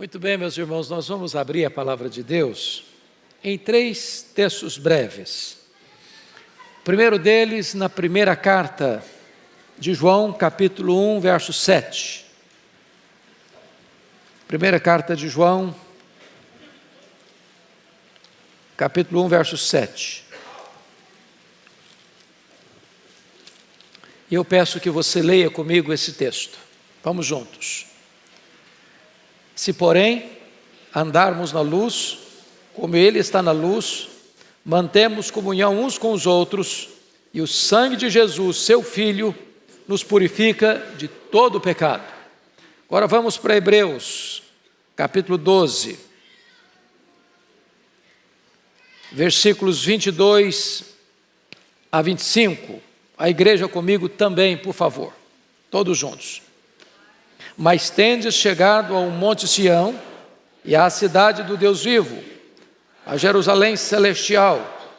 Muito bem, meus irmãos, nós vamos abrir a palavra de Deus em 3 textos breves. O primeiro deles, na primeira carta de João, capítulo 1, verso 7. Primeira carta de João, capítulo 1, verso 7. E eu peço que você leia comigo esse texto. Vamos juntos. Se, porém, andarmos na luz, como Ele está na luz, mantemos comunhão uns com os outros, e o sangue de Jesus, seu Filho, nos purifica de todo o pecado. Agora vamos para Hebreus, capítulo 12, versículos 22 a 25. A igreja comigo também, por favor, todos juntos. Mas tendes chegado ao monte Sião, e à cidade do Deus vivo, a Jerusalém celestial,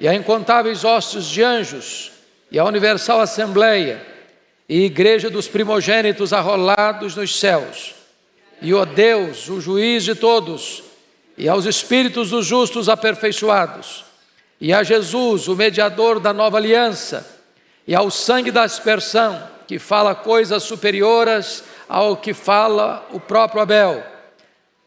e a incontáveis hostes de anjos, e a universal assembleia, e igreja dos primogênitos arrolados nos céus, e ó Deus, o juiz de todos, e aos espíritos dos justos aperfeiçoados, e a Jesus, o mediador da nova aliança, e ao sangue da aspersão, que fala coisas superiores ao que fala o próprio Abel.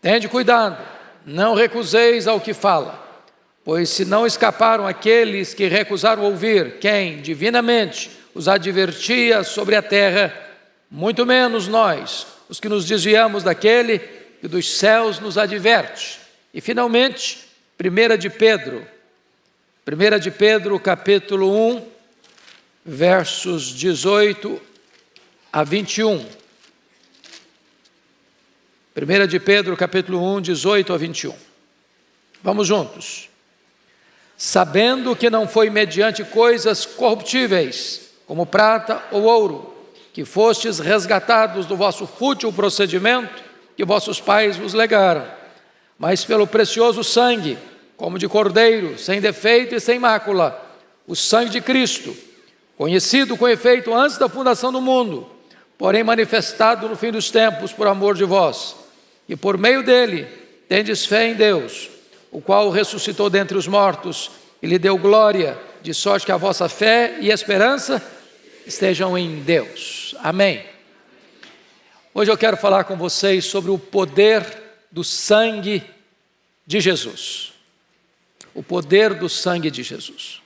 Tende cuidado, não recuseis ao que fala, pois se não escaparam aqueles que recusaram ouvir, quem divinamente os advertia sobre a terra, muito menos nós, os que nos desviamos daquele que dos céus nos adverte. E finalmente, 1 de Pedro, capítulo 1, versos 18 a 21. 1 de Pedro, capítulo 1, 18 a 21. Vamos juntos. Sabendo que não foi mediante coisas corruptíveis, como prata ou ouro, que fostes resgatados do vosso fútil procedimento que vossos pais vos legaram, mas pelo precioso sangue, como de cordeiro, sem defeito e sem mácula, o sangue de Cristo, conhecido com efeito antes da fundação do mundo, porém manifestado no fim dos tempos por amor de vós, e por meio dele tendes fé em Deus, o qual o ressuscitou dentre os mortos e lhe deu glória, de sorte que a vossa fé e esperança estejam em Deus. Amém. Hoje eu quero falar com vocês sobre o poder do sangue de Jesus. O poder do sangue de Jesus.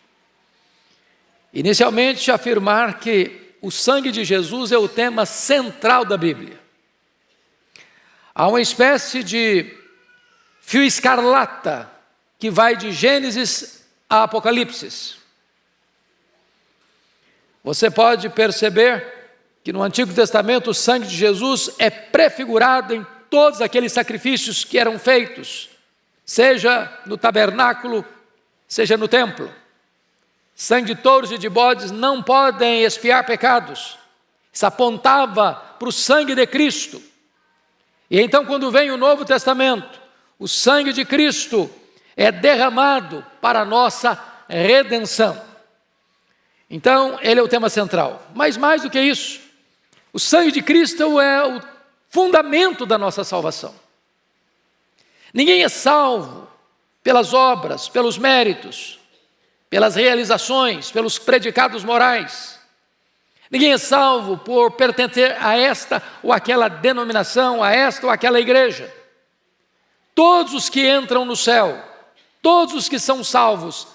Inicialmente, afirmar que o sangue de Jesus é o tema central da Bíblia. Há uma espécie de fio escarlata que vai de Gênesis a Apocalipse. Você pode perceber que no Antigo Testamento o sangue de Jesus é prefigurado em todos aqueles sacrifícios que eram feitos, seja no tabernáculo, seja no templo. Sangue de touros e de bodes não podem expiar pecados. Isso apontava para o sangue de Cristo. E então, quando vem o Novo Testamento, o sangue de Cristo é derramado para a nossa redenção. Então, ele é o tema central. Mas mais do que isso, o sangue de Cristo é o fundamento da nossa salvação. Ninguém é salvo pelas obras, pelos méritos, pelas realizações, pelos predicados morais. Ninguém é salvo por pertencer a esta ou aquela denominação, a esta ou aquela igreja. Todos os que entram no céu, todos os que são salvos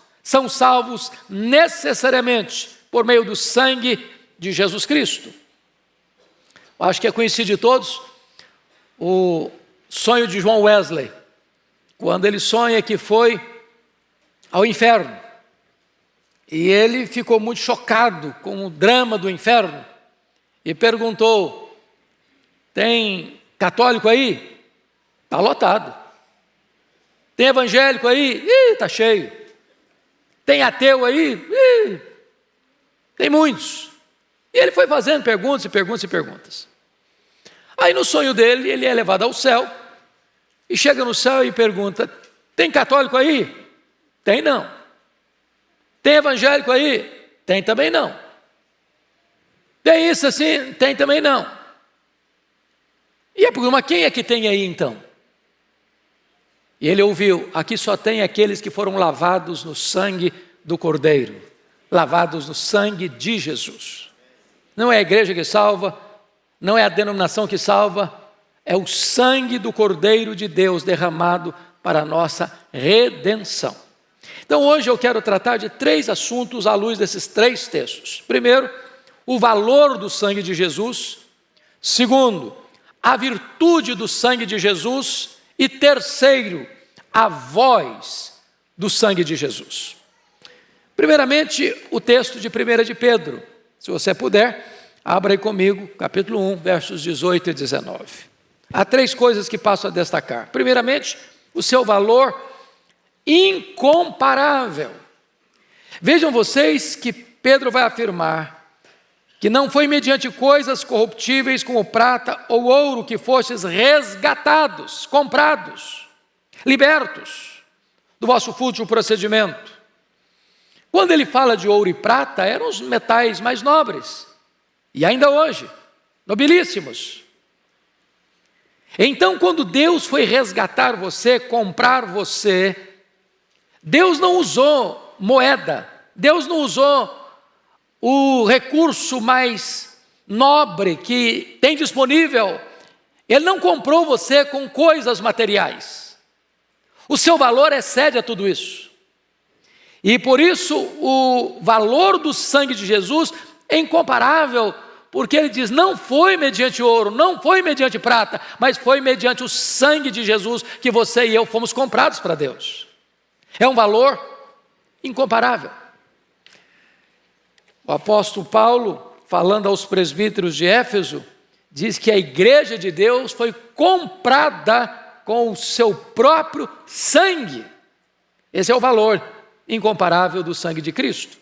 necessariamente por meio do sangue de Jesus Cristo. Eu acho que é conhecido de todos o sonho de John Wesley, quando ele sonha que foi ao inferno. E ele ficou muito chocado com o drama do inferno e perguntou: tem católico aí? Está lotado. Tem evangélico aí? Está cheio. Tem ateu aí? Tem muitos. E ele foi fazendo perguntas e perguntas e perguntas. Aí no sonho dele, ele é levado ao céu e chega no céu e pergunta: tem católico aí? Tem não. Tem evangélico aí? Tem também não. Tem isso assim? Tem também não. E é porque, mas quem é que tem aí então? E ele ouviu: aqui só tem aqueles que foram lavados no sangue do Cordeiro, lavados no sangue de Jesus. Não é a igreja que salva, não é a denominação que salva, é o sangue do Cordeiro de Deus derramado para a nossa redenção. Então hoje eu quero tratar de 3 assuntos à luz desses 3 textos. Primeiro, o valor do sangue de Jesus. Segundo, a virtude do sangue de Jesus. E terceiro, a voz do sangue de Jesus. Primeiramente, o texto de 1 de Pedro. Se você puder, abra aí comigo, capítulo 1, versos 18 e 19. Há 3 coisas que passo a destacar. Primeiramente, o seu valor incomparável. Vejam vocês que Pedro vai afirmar que não foi mediante coisas corruptíveis como prata ou ouro que fostes resgatados, comprados, libertos do vosso fútil procedimento. Quando ele fala de ouro e prata, eram os metais mais nobres, e ainda hoje, nobilíssimos. Então, quando Deus foi resgatar você, comprar você, Deus não usou moeda, Deus não usou o recurso mais nobre que tem disponível. Ele não comprou você com coisas materiais. O seu valor excede a tudo isso. E por isso o valor do sangue de Jesus é incomparável, porque ele diz: não foi mediante ouro, não foi mediante prata, mas foi mediante o sangue de Jesus que você e eu fomos comprados para Deus. É um valor incomparável. O apóstolo Paulo, falando aos presbíteros de Éfeso, diz que a igreja de Deus foi comprada com o seu próprio sangue. Esse é o valor incomparável do sangue de Cristo.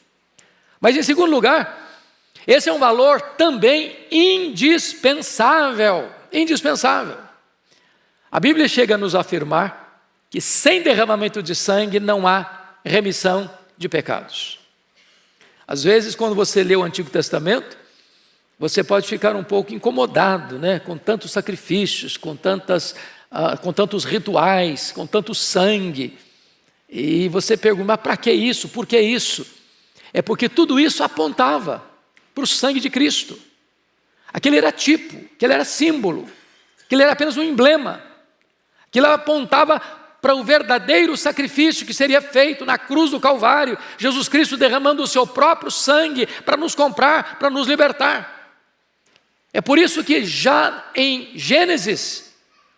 Mas em segundo lugar, esse é um valor também indispensável. Indispensável. A Bíblia chega a nos afirmar que sem derramamento de sangue não há remissão de pecados. Às vezes, quando você lê o Antigo Testamento, você pode ficar um pouco incomodado, né? Com tantos sacrifícios, com tantos rituais, com tanto sangue. E você pergunta: mas para que isso? Por que isso? É porque tudo isso apontava para o sangue de Cristo. Aquele era tipo, aquele era símbolo, aquele era apenas um emblema. Aquilo apontava para o verdadeiro sacrifício que seria feito na cruz do Calvário, Jesus Cristo derramando o seu próprio sangue para nos comprar, para nos libertar. É por isso que já em Gênesis,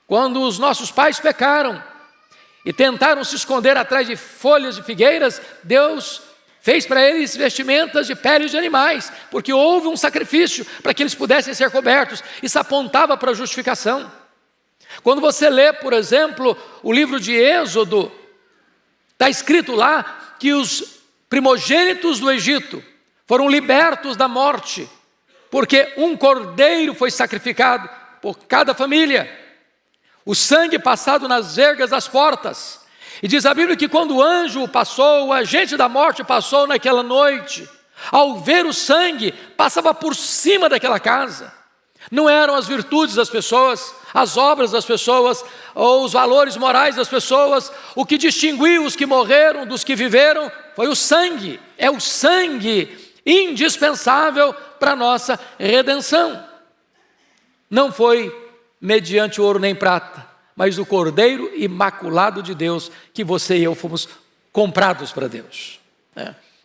quando os nossos pais pecaram e tentaram se esconder atrás de folhas de figueiras, Deus fez para eles vestimentas de peles de animais, porque houve um sacrifício para que eles pudessem ser cobertos. Isso apontava para a justificação. Quando você lê, por exemplo, o livro de Êxodo, está escrito lá que os primogênitos do Egito foram libertos da morte, porque um cordeiro foi sacrificado por cada família, o sangue passado nas vergas das portas. E diz a Bíblia que quando o anjo passou, o agente da morte passou naquela noite, ao ver o sangue, passava por cima daquela casa. Não eram as virtudes das pessoas, as obras das pessoas, ou os valores morais das pessoas. O que distinguiu os que morreram dos que viveram foi o sangue. É o sangue indispensável para a nossa redenção. Não foi mediante ouro nem prata, mas o Cordeiro imaculado de Deus, que você e eu fomos comprados para Deus.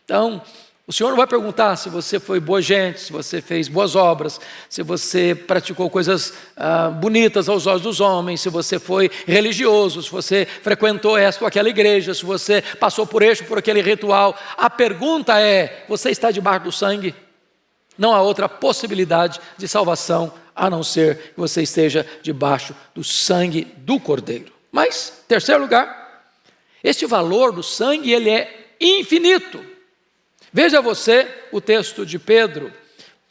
Então, o Senhor não vai perguntar se você foi boa gente, se você fez boas obras, se você praticou coisas bonitas aos olhos dos homens, se você foi religioso, se você frequentou esta ou aquela igreja, se você passou por este ou por aquele ritual. A pergunta é: você está debaixo do sangue? Não há outra possibilidade de salvação a não ser que você esteja debaixo do sangue do Cordeiro. Mas, terceiro lugar, este valor do sangue, ele é infinito. Veja você o texto de Pedro,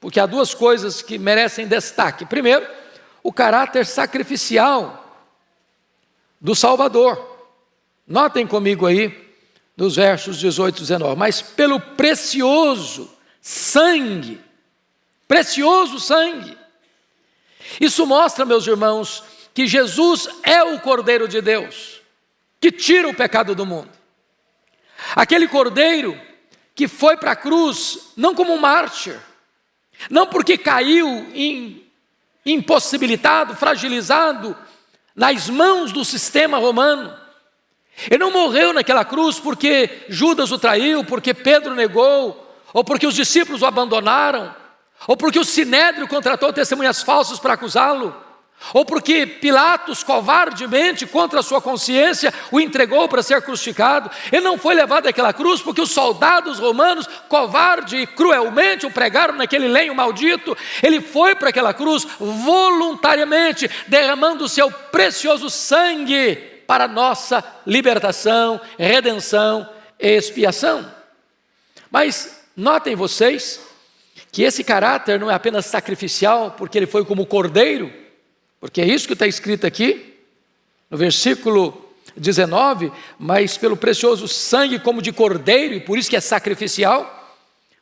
porque há 2 coisas que merecem destaque. Primeiro, o caráter sacrificial do Salvador. Notem comigo aí, nos versos 18 e 19. Mas pelo precioso sangue, isso mostra, meus irmãos, que Jesus é o Cordeiro de Deus, que tira o pecado do mundo. Aquele cordeiro que foi para a cruz, não como um mártir, não porque caiu impossibilitado, fragilizado nas mãos do sistema romano. Ele não morreu naquela cruz porque Judas o traiu, porque Pedro negou, ou porque os discípulos o abandonaram, ou porque o Sinédrio contratou testemunhas falsas para acusá-lo, ou porque Pilatos covardemente, contra a sua consciência, o entregou para ser crucificado. Ele não foi levado àquela cruz porque os soldados romanos covarde e cruelmente o pregaram naquele lenho maldito. Ele foi para aquela cruz voluntariamente, derramando o seu precioso sangue para nossa libertação, redenção e expiação. Mas notem vocês que esse caráter não é apenas sacrificial, porque ele foi como cordeiro, porque é isso que está escrito aqui, no versículo 19, mas pelo precioso sangue como de cordeiro, e por isso que é sacrificial,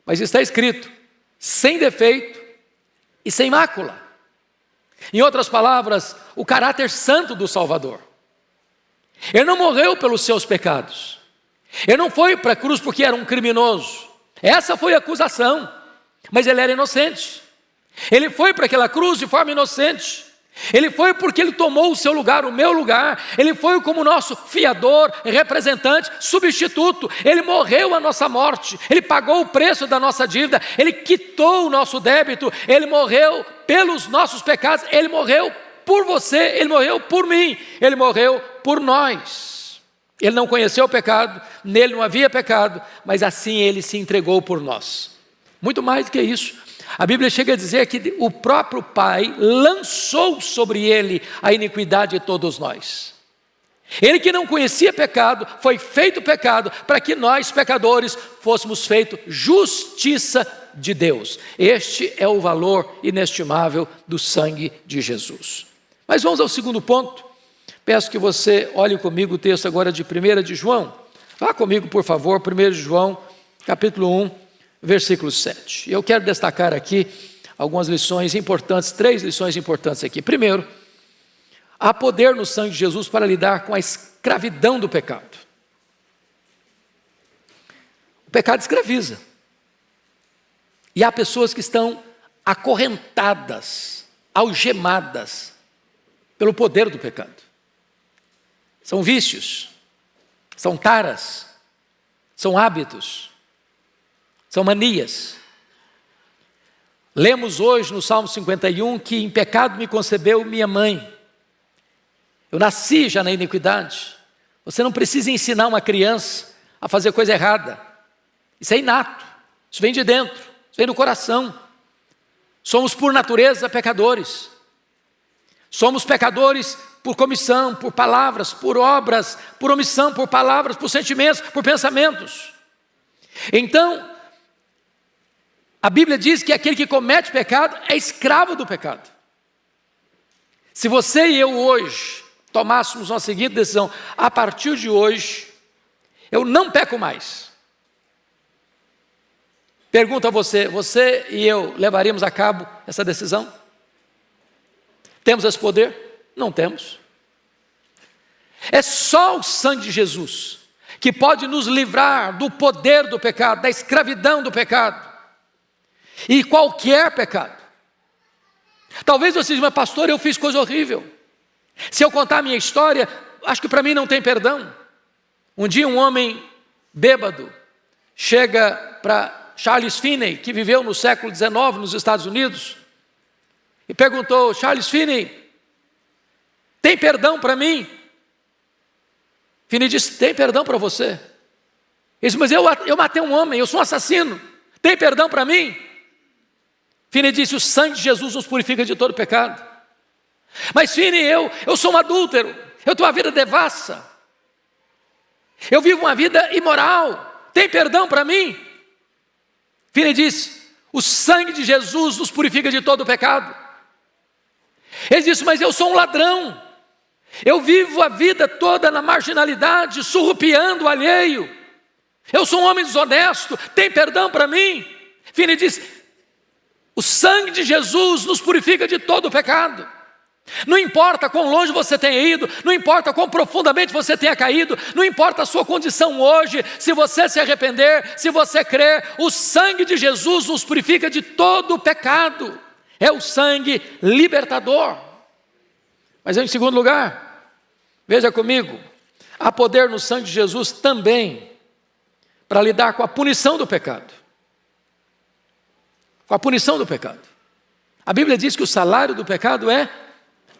mas está escrito, sem defeito e sem mácula. Em outras palavras, o caráter santo do Salvador. Ele não morreu pelos seus pecados, ele não foi para a cruz porque era um criminoso, essa foi a acusação, mas ele era inocente. Ele foi para aquela cruz de forma inocente. Ele foi porque ele tomou o seu lugar, o meu lugar. Ele foi como nosso fiador, representante, substituto. Ele morreu a nossa morte, ele pagou o preço da nossa dívida, ele quitou o nosso débito, ele morreu pelos nossos pecados, ele morreu por você, ele morreu por mim, ele morreu por nós. Ele não conheceu o pecado, nele não havia pecado, mas assim ele se entregou por nós. Muito mais do que isso, a Bíblia chega a dizer que o próprio Pai lançou sobre ele a iniquidade de todos nós. Ele que não conhecia pecado, foi feito pecado, para que nós, pecadores, fôssemos feitos justiça de Deus. Este é o valor inestimável do sangue de Jesus. Mas vamos ao segundo ponto. Peço que você olhe comigo o texto agora de 1 de João. Vá comigo, por favor, 1 de João, capítulo 1. Versículo 7. Eu quero destacar aqui algumas lições importantes, 3 lições importantes aqui. Primeiro, há poder no sangue de Jesus para lidar com a escravidão do pecado. O pecado escraviza. E há pessoas que estão acorrentadas, algemadas pelo poder do pecado. São vícios, são taras, são hábitos, são manias. Lemos hoje no Salmo 51 que em pecado me concebeu minha mãe. Eu nasci já na iniquidade. Você não precisa ensinar uma criança a fazer coisa errada. Isso é inato, isso vem de dentro, isso vem do coração. Somos por natureza pecadores. Somos pecadores por comissão, por palavras, por obras, por omissão, por palavras, por sentimentos, por pensamentos. Então, a Bíblia diz que aquele que comete pecado é escravo do pecado. Se você e eu hoje tomássemos uma seguinte decisão, a partir de hoje, eu não peco mais. Pergunto a você, você e eu levaríamos a cabo essa decisão? Temos esse poder? Não temos. É só o sangue de Jesus que pode nos livrar do poder do pecado, da escravidão do pecado. E qualquer pecado. Talvez você diga, mas pastor, eu fiz coisa horrível. Se eu contar a minha história, acho que para mim não tem perdão. Um dia um homem bêbado chega para Charles Finney, que viveu no século XIX nos Estados Unidos, e perguntou, Charles Finney, tem perdão para mim? Finney disse, tem perdão para você. Ele disse, mas eu matei um homem, eu sou um assassino, tem perdão para mim? Finney disse, o sangue de Jesus nos purifica de todo pecado. Mas Finney, eu sou um adúltero, eu tenho uma vida devassa, eu vivo uma vida imoral, tem perdão para mim? Finney disse, o sangue de Jesus nos purifica de todo pecado. Ele disse, mas eu sou um ladrão, eu vivo a vida toda na marginalidade, surrupiando o alheio, eu sou um homem desonesto, tem perdão para mim? Finney disse, o sangue de Jesus nos purifica de todo o pecado. Não importa quão longe você tenha ido, não importa quão profundamente você tenha caído, não importa a sua condição hoje, se você se arrepender, se você crer, o sangue de Jesus nos purifica de todo o pecado. É o sangue libertador. Mas em segundo lugar, veja comigo, há poder no sangue de Jesus também para lidar com a punição do pecado. Com a punição do pecado. A Bíblia diz que o salário do pecado é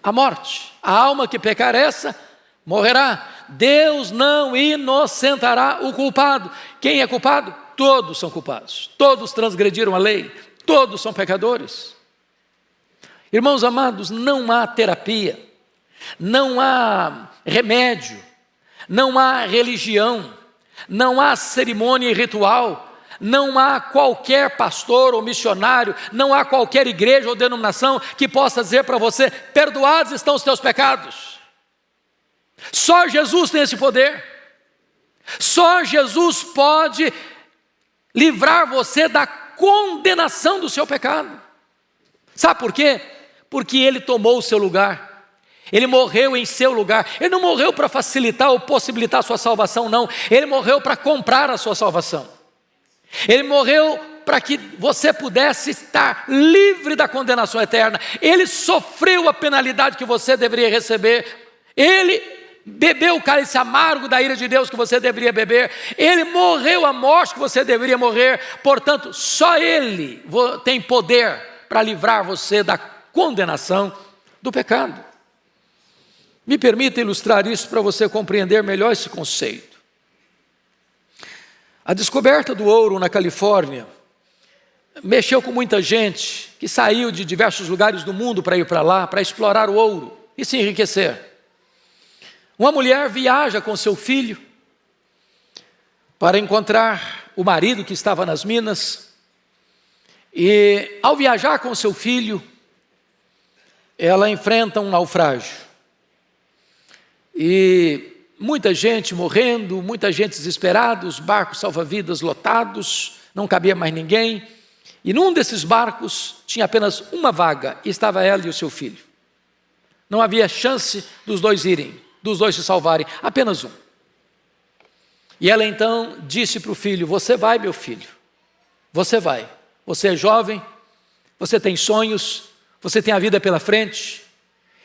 a morte. A alma que pecar essa, morrerá. Deus não inocentará o culpado. Quem é culpado? Todos são culpados. Todos transgrediram a lei. Todos são pecadores. Irmãos amados, não há terapia, não há remédio, não há religião, não há cerimônia e ritual, não há qualquer pastor ou missionário, não há qualquer igreja ou denominação que possa dizer para você: perdoados estão os teus pecados. Só Jesus tem esse poder. Só Jesus pode livrar você da condenação do seu pecado. Sabe por quê? Porque Ele tomou o seu lugar. Ele morreu em seu lugar. Ele não morreu para facilitar ou possibilitar a sua salvação, não. Ele morreu para comprar a sua salvação. Ele morreu para que você pudesse estar livre da condenação eterna. Ele sofreu a penalidade que você deveria receber. Ele bebeu o cálice amargo da ira de Deus que você deveria beber. Ele morreu a morte que você deveria morrer. Portanto, só Ele tem poder para livrar você da condenação do pecado. Me permita ilustrar isso para você compreender melhor esse conceito. A descoberta do ouro na Califórnia mexeu com muita gente que saiu de diversos lugares do mundo para ir para lá, para explorar o ouro e se enriquecer. Uma mulher viaja com seu filho para encontrar o marido que estava nas minas, e ao viajar com seu filho, ela enfrenta um naufrágio. E muita gente morrendo, muita gente desesperada, os barcos salva-vidas lotados, não cabia mais ninguém. E num desses barcos tinha apenas uma vaga, e estava ela e o seu filho. Não havia chance dos dois irem, dos dois se salvarem, apenas um. E ela então disse para o filho: você vai, meu filho, você vai. Você é jovem, você tem sonhos, você tem a vida pela frente.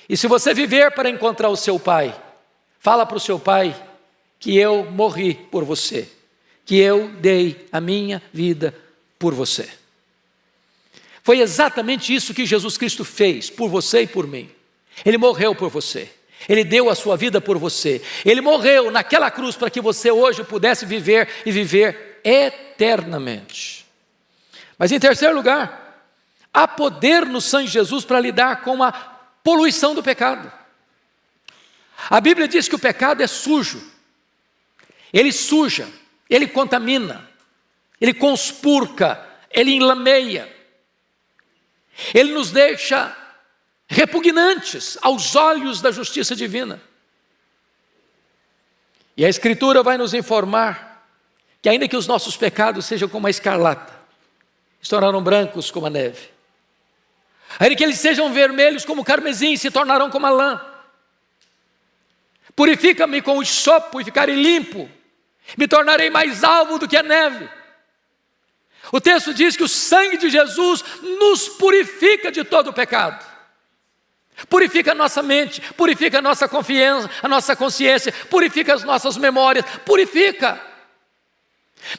E se você viver para encontrar o seu pai, fala para o seu pai que eu morri por você, que eu dei a minha vida por você. Foi exatamente isso que Jesus Cristo fez por você e por mim. Ele morreu por você. Ele deu a sua vida por você. Ele morreu naquela cruz para que você hoje pudesse viver e viver eternamente. Mas em terceiro lugar, há poder no sangue de Jesus para lidar com a poluição do pecado. A Bíblia diz que o pecado é sujo. Ele suja, ele contamina, ele conspurca, ele enlameia. Ele nos deixa repugnantes aos olhos da justiça divina. E a Escritura vai nos informar que ainda que os nossos pecados sejam como a escarlata, se tornarão brancos como a neve. Ainda que eles sejam vermelhos como o carmesim, se tornarão como a lã. Purifica-me com o hisopo e ficarei limpo, me tornarei mais alvo do que a neve. O texto diz que o sangue de Jesus nos purifica de todo o pecado. Purifica a nossa mente, purifica a nossa confiança, a nossa consciência, purifica as nossas memórias, purifica.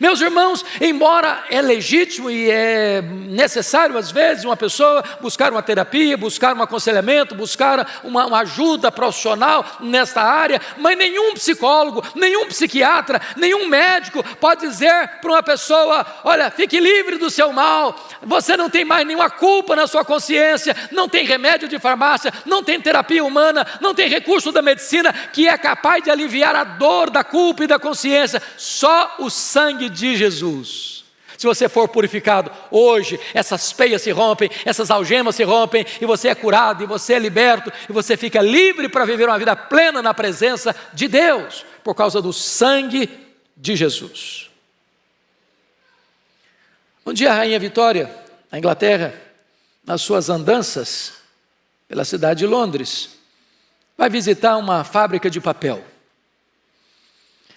Meus irmãos, embora é legítimo e é necessário às vezes uma pessoa buscar uma terapia, buscar um aconselhamento, buscar uma ajuda profissional nesta área, mas nenhum psicólogo, nenhum psiquiatra, nenhum médico pode dizer para uma pessoa: olha, fique livre do seu mal, você não tem mais nenhuma culpa na sua consciência, não tem remédio de farmácia, não tem terapia humana, não tem recurso da medicina que é capaz de aliviar a dor da culpa e da consciência. Só o sangue de Jesus. Se você for purificado hoje, essas peias se rompem, essas algemas se rompem, e você é curado, e você é liberto, e você fica livre para viver uma vida plena na presença de Deus, por causa do sangue de Jesus. Um dia a Rainha Vitória, na Inglaterra, nas suas andanças, pela cidade de Londres, vai visitar uma fábrica de papel.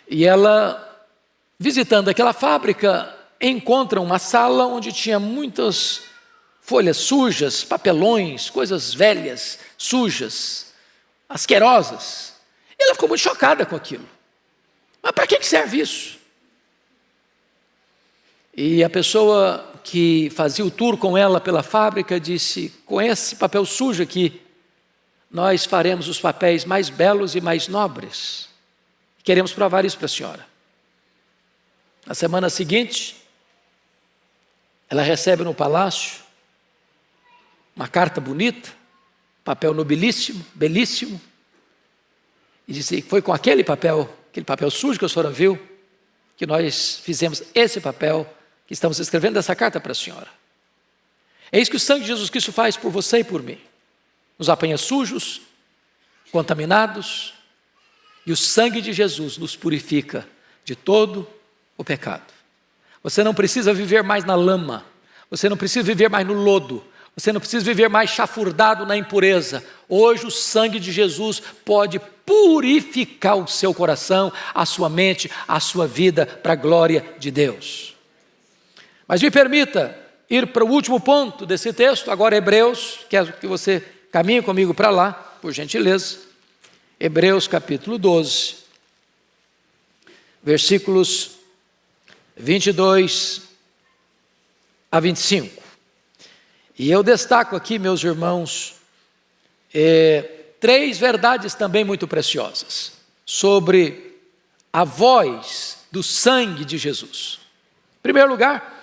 E ela, visitando aquela fábrica, encontra uma sala onde tinha muitas folhas sujas, papelões, coisas velhas, sujas, asquerosas. E ela ficou muito chocada com aquilo. Mas para que serve isso? E a pessoa que fazia o tour com ela pela fábrica disse: com esse papel sujo aqui, nós faremos os papéis mais belos e mais nobres. Queremos provar isso para a senhora. Na semana seguinte, ela recebe no palácio uma carta bonita, papel nobilíssimo, belíssimo, e disse: foi com aquele papel sujo que a senhora viu, que nós fizemos esse papel, que estamos escrevendo essa carta para a senhora. É isso que o sangue de Jesus Cristo faz por você e por mim. Nos apanha sujos, contaminados, e o sangue de Jesus nos purifica de todo o pecado. Você não precisa viver mais na lama, você não precisa viver mais no lodo, você não precisa viver mais chafurdado na impureza. Hoje o sangue de Jesus pode purificar o seu coração, a sua mente, a sua vida, para a glória de Deus. Mas me permita ir para o último ponto desse texto, agora Hebreus, quero que você caminhe comigo para lá, por gentileza. Hebreus capítulo 12, versículos 22 a 25. E eu destaco aqui, meus irmãos, 3 verdades também muito preciosas sobre a voz do sangue de Jesus. Em primeiro lugar,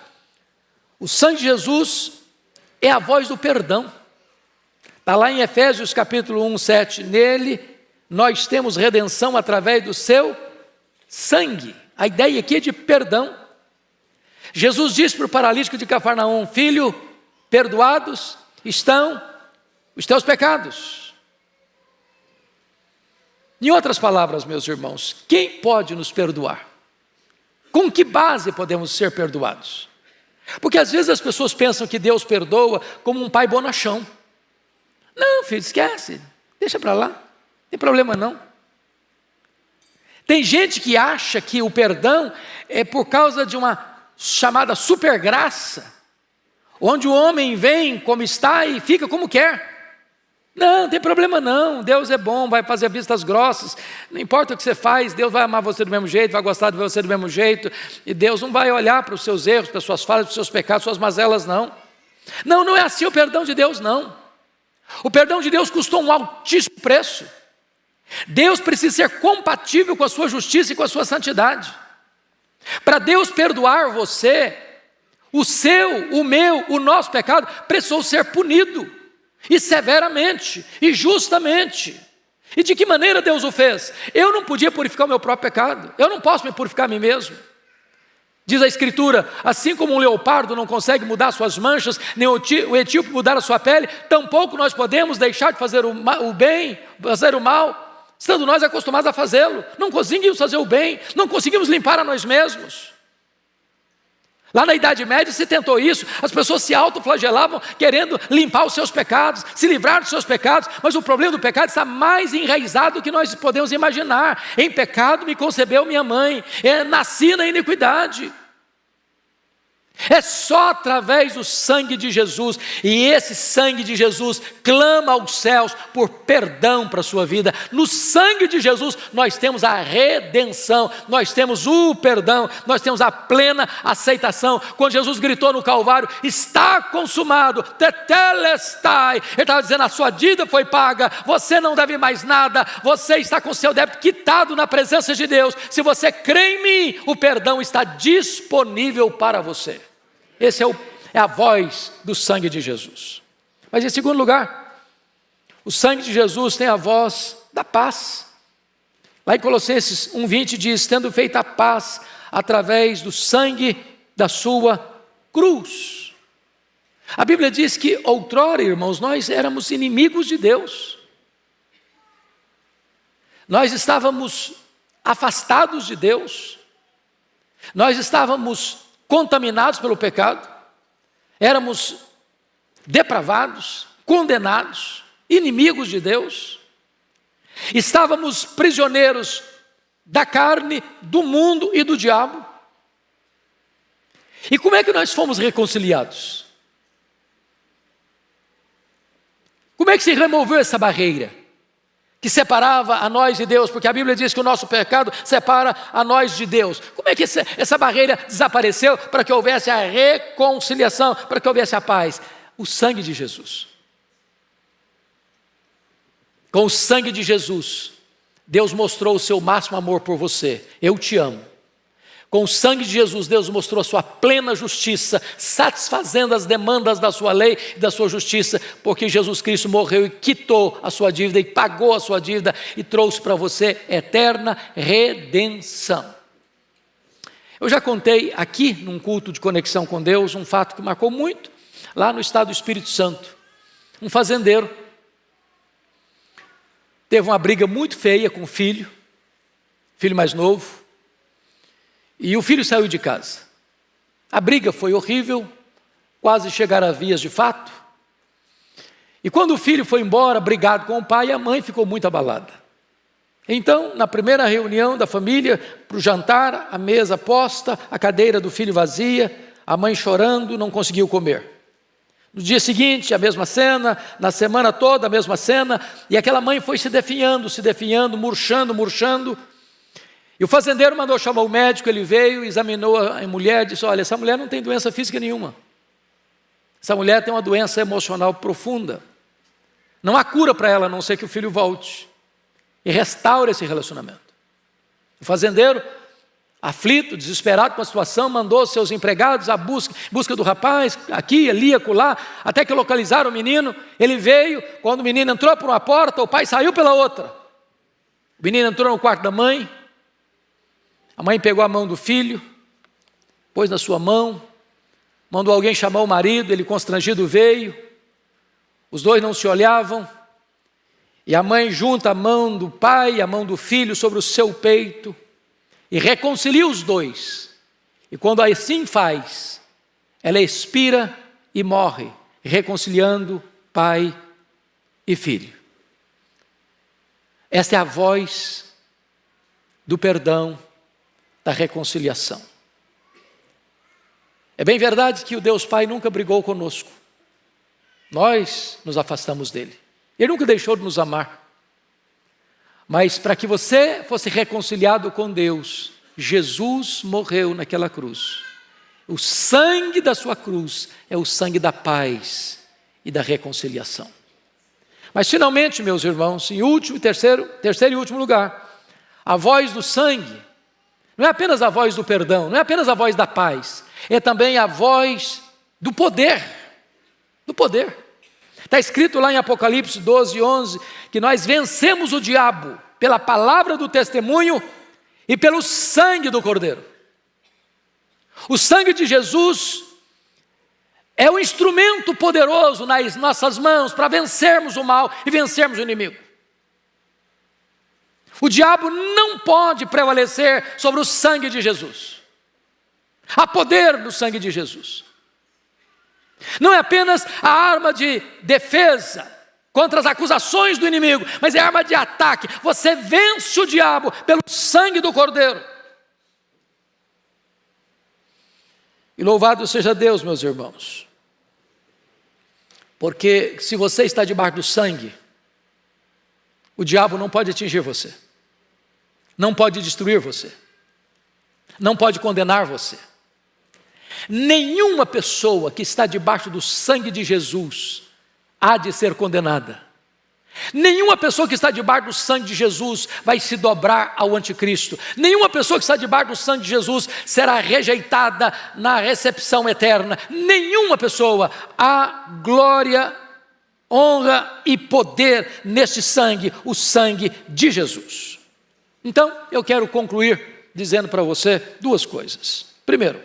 o sangue de Jesus é a voz do perdão. Está lá em Efésios capítulo 1, 7. Nele nós temos redenção através do seu sangue. A ideia aqui é de perdão. Jesus disse para o paralítico de Cafarnaum: filho, perdoados estão os teus pecados. Em outras palavras, meus irmãos, quem pode nos perdoar? Com que base podemos ser perdoados? Porque às vezes as pessoas pensam que Deus perdoa como um pai bonachão. Não, filho, esquece, deixa para lá, não tem problema não. Tem gente que acha que o perdão é por causa de uma chamada supergraça, onde o homem vem como está e fica como quer. Não tem problema não, Deus é bom, vai fazer vistas grossas, não importa o que você faz, Deus vai amar você do mesmo jeito, vai gostar de você do mesmo jeito, e Deus não vai olhar para os seus erros, para as suas falhas, para os seus pecados, suas mazelas, não. Não é assim o perdão de Deus, não. O perdão de Deus custou um altíssimo preço. Deus precisa ser compatível com a sua justiça e com a sua santidade. Para Deus perdoar você, o seu, o meu, o nosso pecado precisou ser punido, e severamente, e justamente. E de que maneira Deus o fez? Eu não podia purificar o meu próprio pecado, eu não posso me purificar a mim mesmo. Diz a Escritura: assim como um leopardo não consegue mudar suas manchas, nem o etíope mudar a sua pele, tampouco nós podemos deixar de fazer o bem, fazer o mal, estando nós acostumados a fazê-lo. Não conseguimos fazer o bem, não conseguimos limpar a nós mesmos. Lá na Idade Média se tentou isso, as pessoas se autoflagelavam querendo limpar os seus pecados, se livrar dos seus pecados, mas o problema do pecado está mais enraizado do que nós podemos imaginar. Em pecado me concebeu minha mãe, nasci na iniquidade. É só através do sangue de Jesus, e esse sangue de Jesus clama aos céus por perdão para a sua vida. No sangue de Jesus nós temos a redenção, nós temos o perdão, nós temos a plena aceitação. Quando Jesus gritou no Calvário: está consumado, tetelestai, ele estava dizendo: a sua dívida foi paga, você não deve mais nada, você está com seu débito quitado na presença de Deus. Se você crê em mim, o perdão está disponível para você. Essa é a voz do sangue de Jesus. Mas em segundo lugar, o sangue de Jesus tem a voz da paz. Lá em Colossenses 1:20 diz: tendo feito a paz através do sangue da sua cruz. A Bíblia diz que outrora, irmãos, nós éramos inimigos de Deus. Nós estávamos afastados de Deus. Nós estávamos contaminados pelo pecado, éramos depravados, condenados, inimigos de Deus, estávamos prisioneiros da carne, do mundo e do diabo. E como é que nós fomos reconciliados? Como é que se removeu essa barreira que separava a nós e Deus? Porque a Bíblia diz que o nosso pecado separa a nós de Deus. Como é que essa barreira desapareceu para que houvesse a reconciliação, para que houvesse a paz? O sangue de Jesus. Com o sangue de Jesus, Deus mostrou o seu máximo amor por você. Eu te amo. Com o sangue de Jesus, Deus mostrou a sua plena justiça, satisfazendo as demandas da sua lei e da sua justiça, porque Jesus Cristo morreu e quitou a sua dívida e pagou a sua dívida e trouxe para você eterna redenção. Eu já contei aqui, num culto de conexão com Deus, um fato que marcou muito, lá no estado do Espírito Santo. Um fazendeiro teve uma briga muito feia com o filho mais novo, e o filho saiu de casa. A briga foi horrível, quase chegaram a vias de fato. E quando o filho foi embora, brigado com o pai, a mãe ficou muito abalada. Então, na primeira reunião da família, para o jantar, a mesa posta, a cadeira do filho vazia, a mãe chorando, não conseguiu comer. No dia seguinte, a mesma cena, na semana toda, a mesma cena, e aquela mãe foi se definhando, murchando. E o fazendeiro mandou chamar o médico, ele veio, examinou a mulher, disse: olha, essa mulher não tem doença física nenhuma. Essa mulher tem uma doença emocional profunda. Não há cura para ela, a não ser que o filho volte e restaure esse relacionamento. O fazendeiro, aflito, desesperado com a situação, mandou seus empregados à busca do rapaz, aqui, ali, acolá, até que localizaram o menino. Ele veio, quando o menino entrou por uma porta, o pai saiu pela outra. O menino entrou no quarto da mãe. A mãe pegou a mão do filho, pôs na sua mão, mandou alguém chamar o marido, ele constrangido veio, os dois não se olhavam, e a mãe junta a mão do pai e a mão do filho sobre o seu peito, e reconcilia os dois, e quando assim faz, ela expira e morre, reconciliando pai e filho. Esta é a voz do perdão, da reconciliação. É bem verdade que o Deus Pai nunca brigou conosco. Nós nos afastamos dele. Ele nunca deixou de nos amar. Mas para que você fosse reconciliado com Deus, Jesus morreu naquela cruz. O sangue da sua cruz é o sangue da paz e da reconciliação. Mas finalmente, meus irmãos, em terceiro e último lugar, a voz do sangue não é apenas a voz do perdão, não é apenas a voz da paz, é também a voz do poder. Do poder. Está escrito lá em Apocalipse 12:11, que nós vencemos o diabo pela palavra do testemunho e pelo sangue do Cordeiro. O sangue de Jesus é o instrumento poderoso nas nossas mãos para vencermos o mal e vencermos o inimigo. O diabo não pode prevalecer sobre o sangue de Jesus. Há poder no sangue de Jesus. Não é apenas a arma de defesa contra as acusações do inimigo, mas é a arma de ataque. Você vence o diabo pelo sangue do Cordeiro. E louvado seja Deus, meus irmãos. Porque se você está debaixo do sangue, o diabo não pode atingir você. Não pode destruir você. Não pode condenar você. Nenhuma pessoa que está debaixo do sangue de Jesus há de ser condenada. Nenhuma pessoa que está debaixo do sangue de Jesus vai se dobrar ao anticristo. Nenhuma pessoa que está debaixo do sangue de Jesus será rejeitada na recepção eterna. Nenhuma pessoa. Há glória, honra e poder neste sangue, o sangue de Jesus. Então, eu quero concluir dizendo para você duas coisas. Primeiro,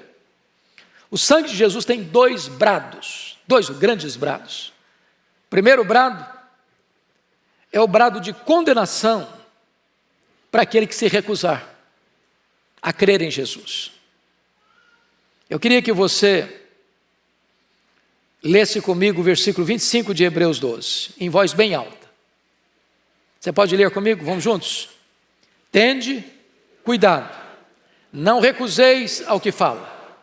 o sangue de Jesus tem dois brados, dois grandes brados. O primeiro brado é o brado de condenação para aquele que se recusar a crer em Jesus. Eu queria que você lesse comigo o versículo 25 de Hebreus 12, em voz bem alta. Você pode ler comigo? Vamos juntos? Tende cuidado, não recuseis ao que fala,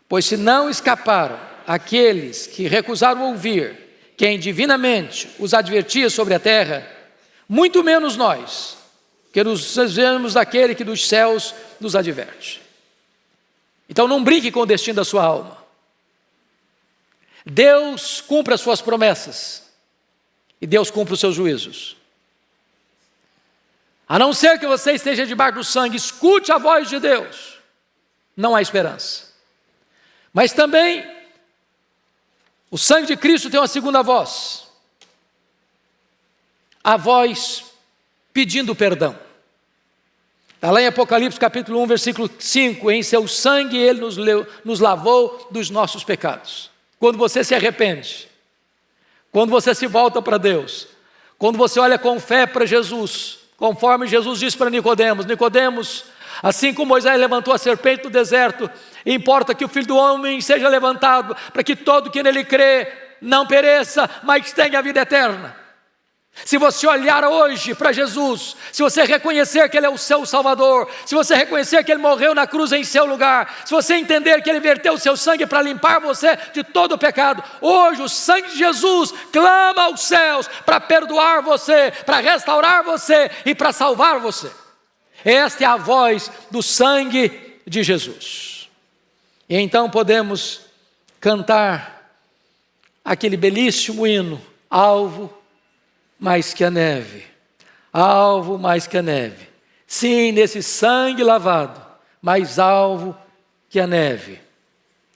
pois se não escaparam aqueles que recusaram ouvir quem divinamente os advertia sobre a terra, muito menos nós, que nos vemos daquele que dos céus nos adverte. Então não brinque com o destino da sua alma. Deus cumpre as suas promessas e Deus cumpre os seus juízos. A não ser que você esteja debaixo do sangue, escute a voz de Deus, não há esperança. Mas também o sangue de Cristo tem uma segunda voz, a voz pedindo perdão. Está lá em Apocalipse capítulo 1, versículo 5, em seu sangue Ele nos lavou dos nossos pecados. Quando você se arrepende, quando você se volta para Deus, quando você olha com fé para Jesus, conforme Jesus disse para Nicodemos: Nicodemos, assim como Moisés levantou a serpente do deserto, importa que o Filho do Homem seja levantado, para que todo que nele crê não pereça, mas tenha a vida eterna. Se você olhar hoje para Jesus, se você reconhecer que Ele é o seu Salvador, se você reconhecer que Ele morreu na cruz em seu lugar, se você entender que Ele verteu o seu sangue para limpar você de todo o pecado, hoje o sangue de Jesus clama aos céus para perdoar você, para restaurar você e para salvar você. Esta é a voz do sangue de Jesus. E então podemos cantar aquele belíssimo hino: alvo mais que a neve, alvo mais que a neve. Sim, nesse sangue lavado, mais alvo que a neve,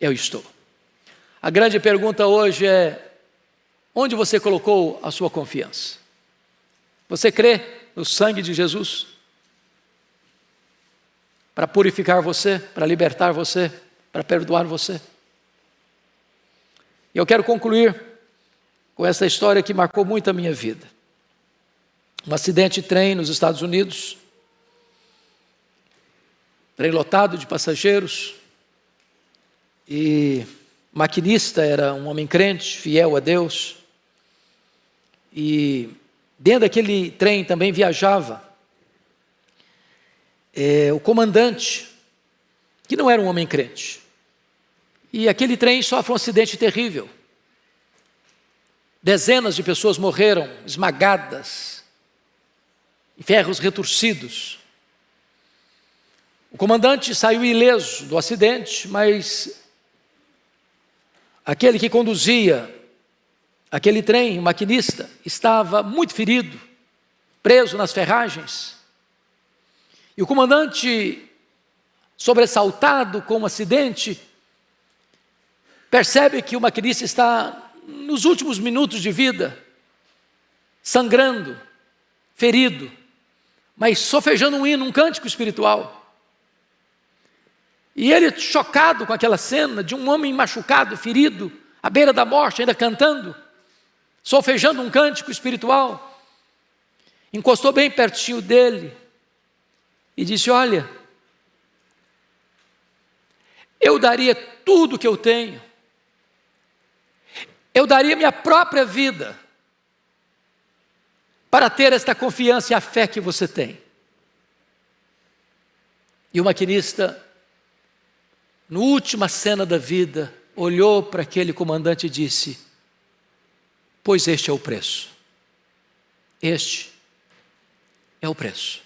eu estou. A grande pergunta hoje é: onde você colocou a sua confiança? Você crê no sangue de Jesus para purificar você, para libertar você, para perdoar você? E eu quero concluir com essa história que marcou muito a minha vida. Um acidente de trem nos Estados Unidos, trem lotado de passageiros, e o maquinista era um homem crente, fiel a Deus, e dentro daquele trem também viajava o comandante, que não era um homem crente, e aquele trem sofre um acidente terrível. Dezenas de pessoas morreram esmagadas em ferros retorcidos. O comandante saiu ileso do acidente, mas aquele que conduzia aquele trem, o maquinista, estava muito ferido, preso nas ferragens. E o comandante, sobressaltado com o acidente, percebe que o maquinista está nos últimos minutos de vida, sangrando, ferido, mas sofejando um hino, um cântico espiritual. E ele, chocado com aquela cena de um homem machucado, ferido, à beira da morte, ainda cantando, sofejando um cântico espiritual, encostou bem pertinho dele e disse: olha, eu daria tudo que eu tenho, eu daria minha própria vida para ter esta confiança e a fé que você tem. E o maquinista, na última cena da vida, olhou para aquele comandante e disse: pois este é o preço. Este é o preço.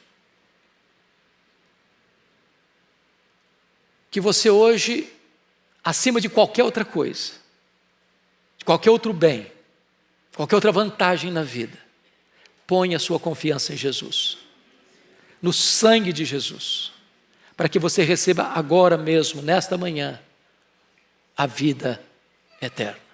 Que você hoje, acima de qualquer outra coisa, de qualquer outro bem, qualquer outra vantagem na vida, ponha a sua confiança em Jesus, no sangue de Jesus, para que você receba agora mesmo, nesta manhã, a vida eterna.